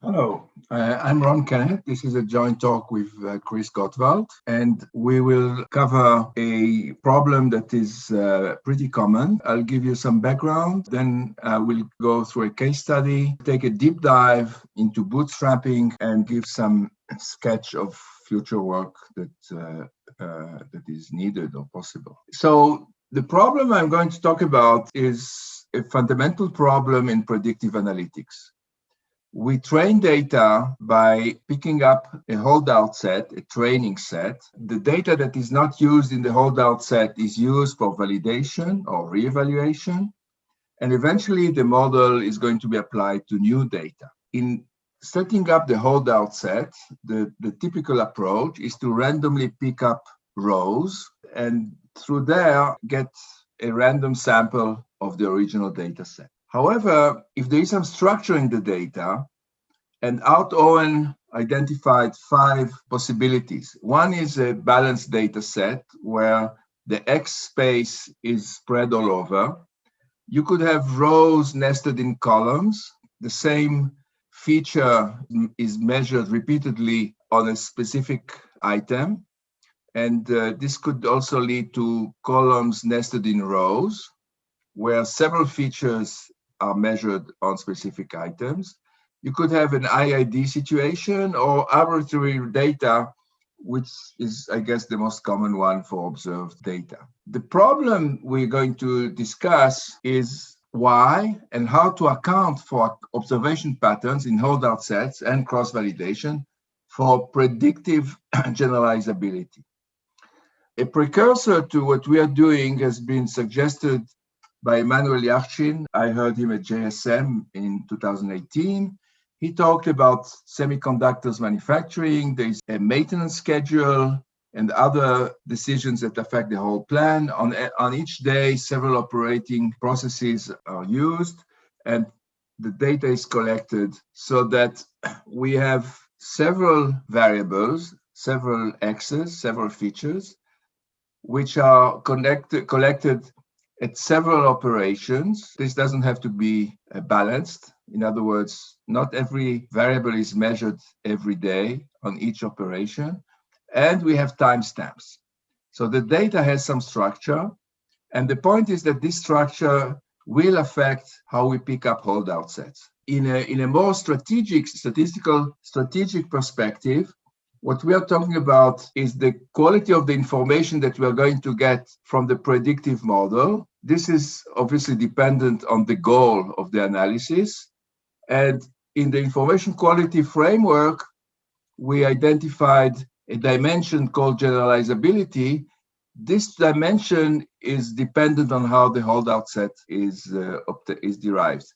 Hello, I'm Ron Kenett. This is a joint talk with Chris Gotwalt, and we will cover a problem that is pretty common. I'll give you some background, then we'll go through a case study, take a deep dive into bootstrapping, and give some sketch of future work that is needed or possible. So the problem I'm going to talk about is a fundamental problem in predictive analytics. We train data by picking up a holdout set, a training set. The data that is not used in the holdout set is used for validation or reevaluation. And eventually the model is going to be applied to new data. In setting up the holdout set, the typical approach is to randomly pick up rows and through there get a random sample of the original data set. However, if there is some structure in the data, and Art Owen identified 5 possibilities. One is a balanced data set where the X space is spread all over. You could have rows nested in columns. The same feature is measured repeatedly on a specific item. And this could also lead to columns nested in rows, where several features are measured on specific items. You could have an IID situation or arbitrary data, which is, I guess, the most common one for observed data. The problem we're going to discuss is why and how to account for observation patterns in holdout sets and cross-validation for predictive generalizability. A precursor to what we are doing has been suggested by Emmanuel Yachtin. I heard him at JSM in 2018. He talked about semiconductors manufacturing. There's a maintenance schedule and other decisions that affect the whole plan. On each day, several operating processes are used, and the data is collected so that we have several variables, several X's, several features, which are collected at several operations. This doesn't have to be balanced. In other words, not every variable is measured every day on each operation. And we have timestamps. So the data has some structure. And the point is that this structure will affect how we pick up holdout sets. In a more statistical perspective, what we are talking about is the quality of the information that we are going to get from the predictive model. This is obviously dependent on the goal of the analysis. And in the information quality framework, we identified a dimension called generalizability. This dimension is dependent on how the holdout set is derived.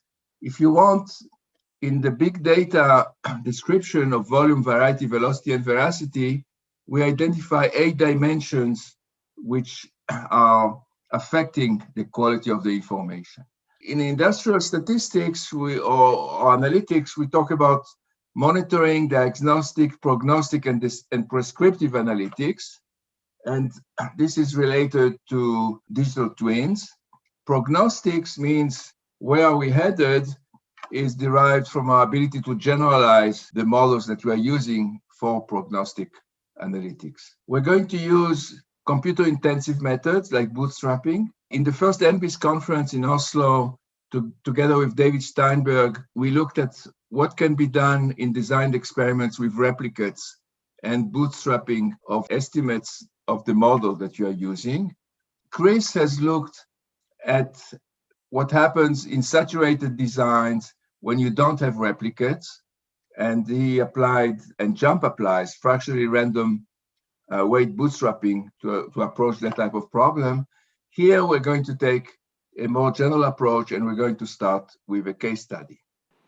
If you want, in the big data description of volume, variety, velocity, and veracity, we identify 8 dimensions which are affecting the quality of the information. In industrial statistics or analytics, we talk about monitoring, diagnostic, prognostic, and prescriptive analytics. And this is related to digital twins. Prognostics means where are we headed is derived from our ability to generalize the models that we are using for prognostic analytics. We're going to use computer-intensive methods like bootstrapping. In the first ENBIS conference in Oslo, together with David Steinberg, we looked at what can be done in designed experiments with replicates and bootstrapping of estimates of the model that you are using. Chris has looked at what happens in saturated designs when you don't have replicates, and he applied, and JUMP applies, fractionally random weight bootstrapping to approach that type of problem. Here we're going to take a more general approach, and we're going to start with a case study.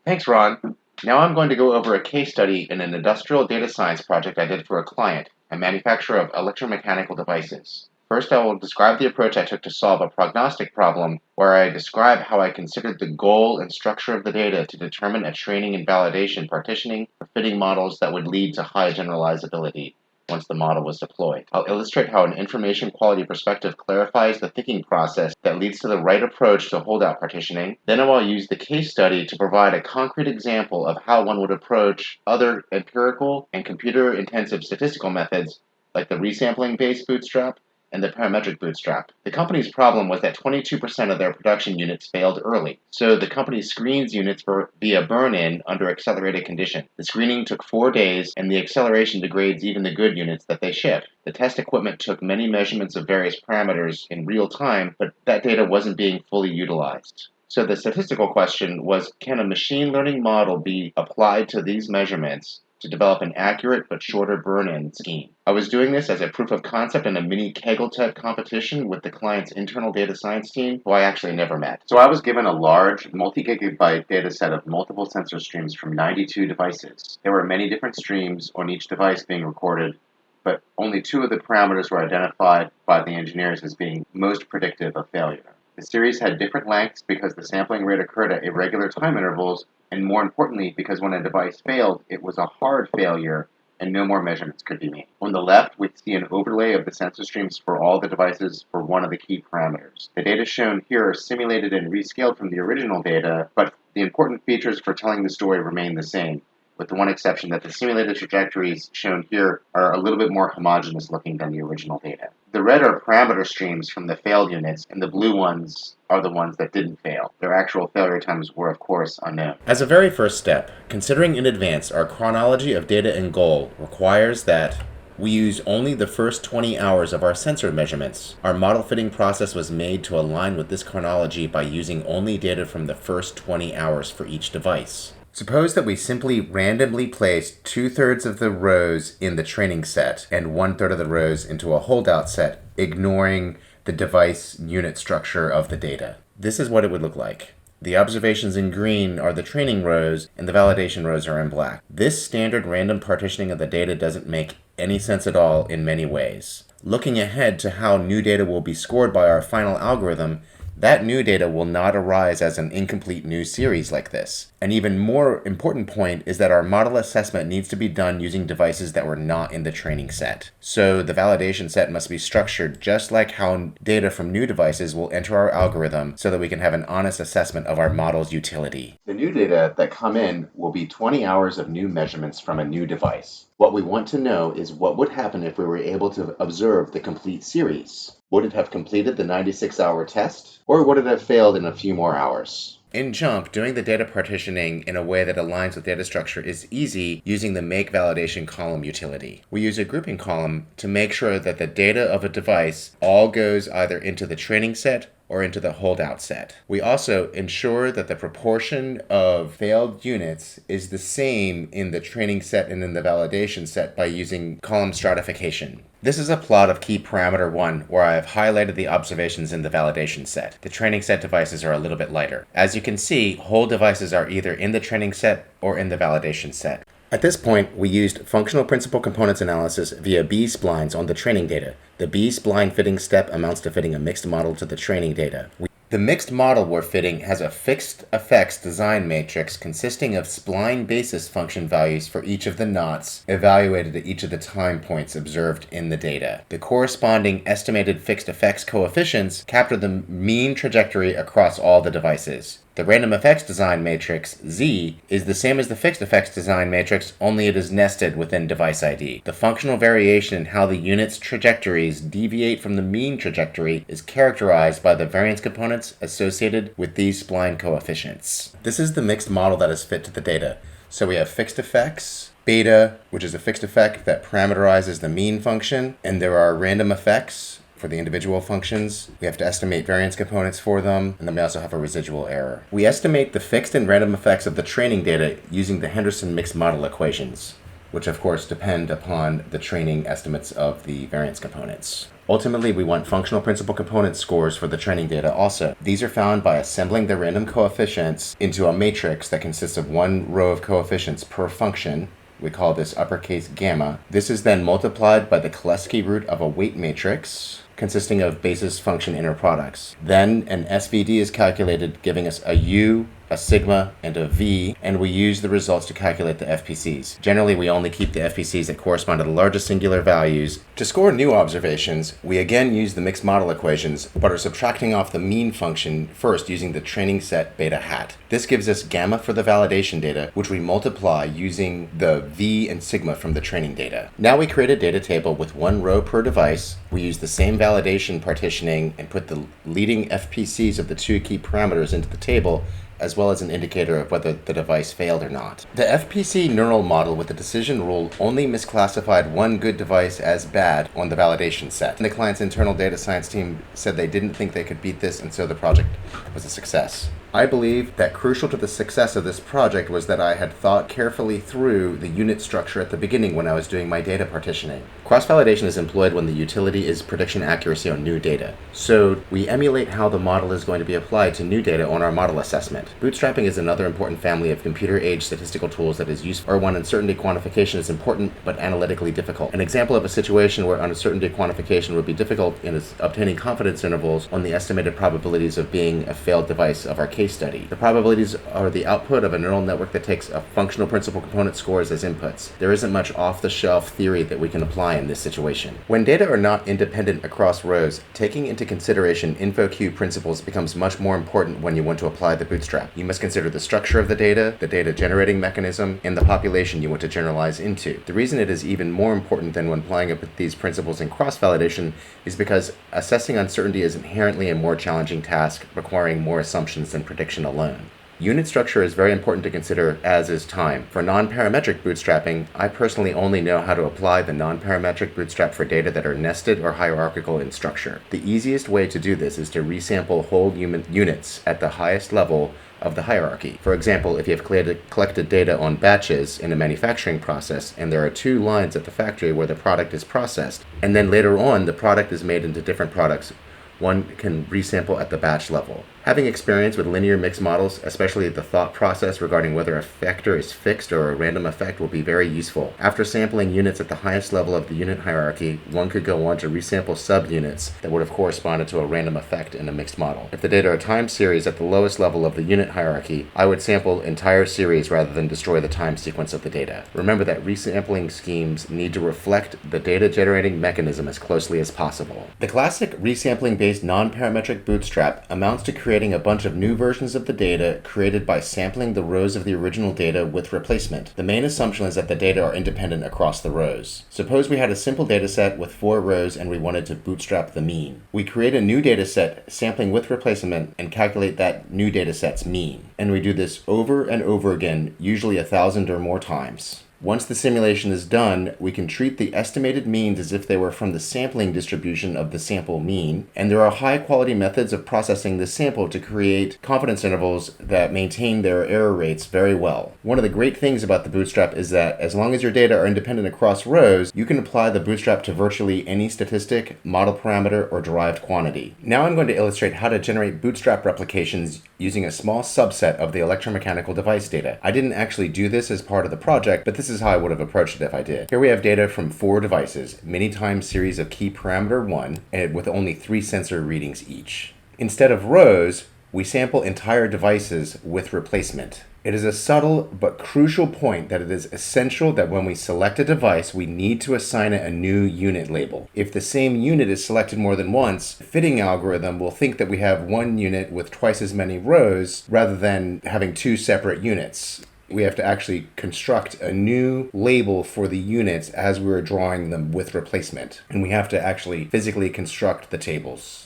Thanks, Ron. Now I'm going to go over a case study in an industrial data science project I did for a client, a manufacturer of electromechanical devices. First, I will describe the approach I took to solve a prognostic problem, where I describe how I considered the goal and structure of the data to determine a training and validation partitioning for fitting models that would lead to high generalizability. once the model was deployed. I'll illustrate how an information quality perspective clarifies the thinking process that leads to the right approach to holdout partitioning. Then I will use the case study to provide a concrete example of how one would approach other empirical and computer-intensive statistical methods like the resampling-based bootstrap and the parametric bootstrap. The company's problem was that 22% of their production units failed early, so the company screens units via burn-in under accelerated condition. The screening took 4 days, and the acceleration degrades even the good units that they ship. The test equipment took many measurements of various parameters in real time, but that data wasn't being fully utilized. So the statistical question was, can a machine learning model be applied to these measurements to develop an accurate but shorter burn-in scheme? I was doing this as a proof of concept in a mini Kegel-type competition with the client's internal data science team, who I actually never met. So I was given a large, multi-gigabyte data set of multiple sensor streams from 92 devices. There were many different streams on each device being recorded, but only 2 of the parameters were identified by the engineers as being most predictive of failure. The series had different lengths because the sampling rate occurred at irregular time intervals, and more importantly, because when a device failed, it was a hard failure and no more measurements could be made. On the left, we see an overlay of the sensor streams for all the devices for one of the key parameters. The data shown here are simulated and rescaled from the original data, but the important features for telling the story remain the same, with the one exception that the simulated trajectories shown here are a little bit more homogeneous looking than the original data. The red are parameter streams from the failed units, and the blue ones are the ones that didn't fail. Their actual failure times were, of course, unknown. As a very first step, considering in advance our chronology of data and goal requires that we use only the first 20 hours of our sensor measurements. Our model fitting process was made to align with this chronology by using only data from the first 20 hours for each device. Suppose that we simply randomly place 2/3 of the rows in the training set and 1/3 of the rows into a holdout set, ignoring the device unit structure of the data. This is what it would look like. The observations in green are the training rows, and the validation rows are in black. This standard random partitioning of the data doesn't make any sense at all in many ways. Looking ahead to how new data will be scored by our final algorithm, that new data will not arise as an incomplete new series like this. An even more important point is that our model assessment needs to be done using devices that were not in the training set. So the validation set must be structured just like how data from new devices will enter our algorithm so that we can have an honest assessment of our model's utility. The new data that come in will be 20 hours of new measurements from a new device. What we want to know is what would happen if we were able to observe the complete series. Would it have completed the 96-hour test, or would it have failed in a few more hours? In JUMP, doing the data partitioning in a way that aligns with data structure is easy using the make validation column utility. We use a grouping column to make sure that the data of a device all goes either into the training set or into the holdout set. We also ensure that the proportion of failed units is the same in the training set and in the validation set by using column stratification. This is a plot of key parameter 1 where I have highlighted the observations in the validation set. The training set devices are a little bit lighter. As you can see, whole devices are either in the training set or in the validation set. At this point, we used functional principal components analysis via B-splines on the training data. The B-spline fitting step amounts to fitting a mixed model to the training data. The mixed model we're fitting has a fixed effects design matrix consisting of spline basis function values for each of the knots evaluated at each of the time points observed in the data. The corresponding estimated fixed effects coefficients capture the mean trajectory across all the devices. The random effects design matrix, Z, is the same as the fixed effects design matrix, only it is nested within device ID. The functional variation in how the unit's trajectories deviate from the mean trajectory is characterized by the variance components associated with these spline coefficients. This is the mixed model that is fit to the data. So we have fixed effects, beta, which is a fixed effect that parameterizes the mean function, and there are random effects for the individual functions. We have to estimate variance components for them, and then we also have a residual error. We estimate the fixed and random effects of the training data using the Henderson mixed model equations, which of course depend upon the training estimates of the variance components. Ultimately, we want functional principal component scores for the training data also. These are found by assembling the random coefficients into a matrix that consists of one row of coefficients per function. We call this uppercase gamma. This is then multiplied by the Cholesky root of a weight matrix consisting of basis function inner products. Then an SVD is calculated, giving us a U a sigma, and a v, and we use the results to calculate the FPCs. Generally, we only keep the FPCs that correspond to the largest singular values. To score new observations, we again use the mixed model equations, but are subtracting off the mean function first using the training set beta hat. This gives us gamma for the validation data, which we multiply using the v and sigma from the training data. Now we create a data table with one row per device. We use the same validation partitioning and put the leading FPCs of the two key parameters into the table, as well as an indicator of whether the device failed or not. The FPC neural model with the decision rule only misclassified one good device as bad on the validation set. And the client's internal data science team said they didn't think they could beat this, and so the project was a success. I believe that crucial to the success of this project was that I had thought carefully through the unit structure at the beginning when I was doing my data partitioning. Cross-validation is employed when the utility is prediction accuracy on new data. So we emulate how the model is going to be applied to new data on our model assessment. Bootstrapping is another important family of computer-age statistical tools that is useful, or when uncertainty quantification is important but analytically difficult. An example of a situation where uncertainty quantification would be difficult is obtaining confidence intervals on the estimated probabilities of being a failed device of our case study. The probabilities are the output of a neural network that takes a functional principal component scores as inputs. There isn't much off-the-shelf theory that we can apply in this situation. When data are not independent across rows, taking into consideration InfoQ principles becomes much more important when you want to apply the bootstrap. You must consider the structure of the data generating mechanism, and the population you want to generalize into. The reason it is even more important than when applying these principles in cross-validation is because assessing uncertainty is inherently a more challenging task, requiring more assumptions than prediction alone. Unit structure is very important to consider, as is time. For non-parametric bootstrapping, I personally only know how to apply the non-parametric bootstrap for data that are nested or hierarchical in structure. The easiest way to do this is to resample whole units at the highest level of the hierarchy. For example, if you have collected data on batches in a manufacturing process, and there are two lines at the factory where the product is processed, and then later on the product is made into different products, one can resample at the batch level. Having experience with linear mixed models, especially the thought process regarding whether a vector is fixed or a random effect, will be very useful. After sampling units at the highest level of the unit hierarchy, one could go on to resample subunits that would have corresponded to a random effect in a mixed model. If the data are time series at the lowest level of the unit hierarchy, I would sample entire series rather than destroy the time sequence of the data. Remember that resampling schemes need to reflect the data generating mechanism as closely as possible. The classic resampling-based non-parametric bootstrap amounts to creating a bunch of new versions of the data created by sampling the rows of the original data with replacement. The main assumption is that the data are independent across the rows. Suppose we had a simple data set with 4 rows and we wanted to bootstrap the mean. We create a new data set sampling with replacement and calculate that new data set's mean. And we do this over and over again, usually 1,000 or more times. Once the simulation is done, we can treat the estimated means as if they were from the sampling distribution of the sample mean, and there are high-quality methods of processing the sample to create confidence intervals that maintain their error rates very well. One of the great things about the Bootstrap is that as long as your data are independent across rows, you can apply the Bootstrap to virtually any statistic, model parameter, or derived quantity. Now I'm going to illustrate how to generate Bootstrap replications using a small subset of the electromechanical device data. I didn't actually do this as part of the project, but this is how I would have approached it if I did. Here we have data from 4 devices, many time series of key parameter 1, and with only 3 sensor readings each. Instead of rows, we sample entire devices with replacement. It is a subtle but crucial point that it is essential that when we select a device, we need to assign it a new unit label. If the same unit is selected more than once, the fitting algorithm will think that we have one unit with twice as many rows rather than having 2 separate units. We have to actually construct a new label for the units as we're drawing them with replacement. And we have to actually physically construct the tables.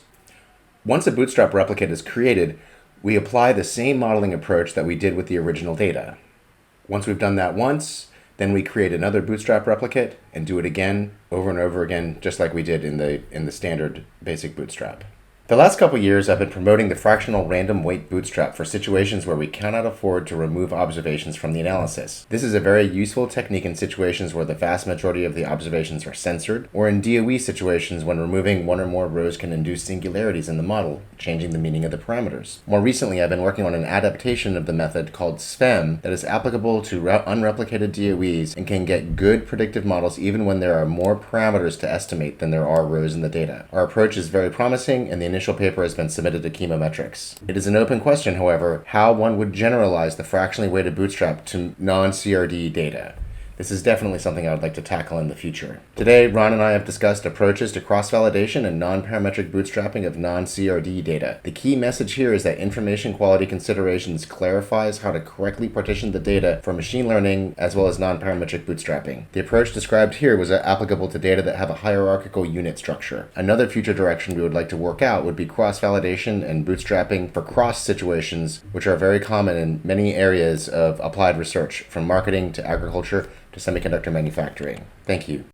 Once a Bootstrap replicate is created, we apply the same modeling approach that we did with the original data. Once we've done that once, then we create another Bootstrap replicate and do it again, over and over again, just like we did in the standard basic Bootstrap. The last couple years, I've been promoting the fractional random weight bootstrap for situations where we cannot afford to remove observations from the analysis. This is a very useful technique in situations where the vast majority of the observations are censored, or in DOE situations when removing one or more rows can induce singularities in the model, changing the meaning of the parameters. More recently, I've been working on an adaptation of the method called SFEM that is applicable to unreplicated DOEs and can get good predictive models even when there are more parameters to estimate than there are rows in the data. Our approach is very promising, and the initial paper has been submitted to Chemometrics. It is an open question, however, how one would generalize the fractionally weighted bootstrap to non-CRD data. This is definitely something I would like to tackle in the future. Today, Ron and I have discussed approaches to cross-validation and non-parametric bootstrapping of non-CRD data. The key message here is that information quality considerations clarifies how to correctly partition the data for machine learning as well as non-parametric bootstrapping. The approach described here was applicable to data that have a hierarchical unit structure. Another future direction we would like to work out would be cross-validation and bootstrapping for cross situations, which are very common in many areas of applied research, from marketing to agriculture to semiconductor manufacturing. Thank you.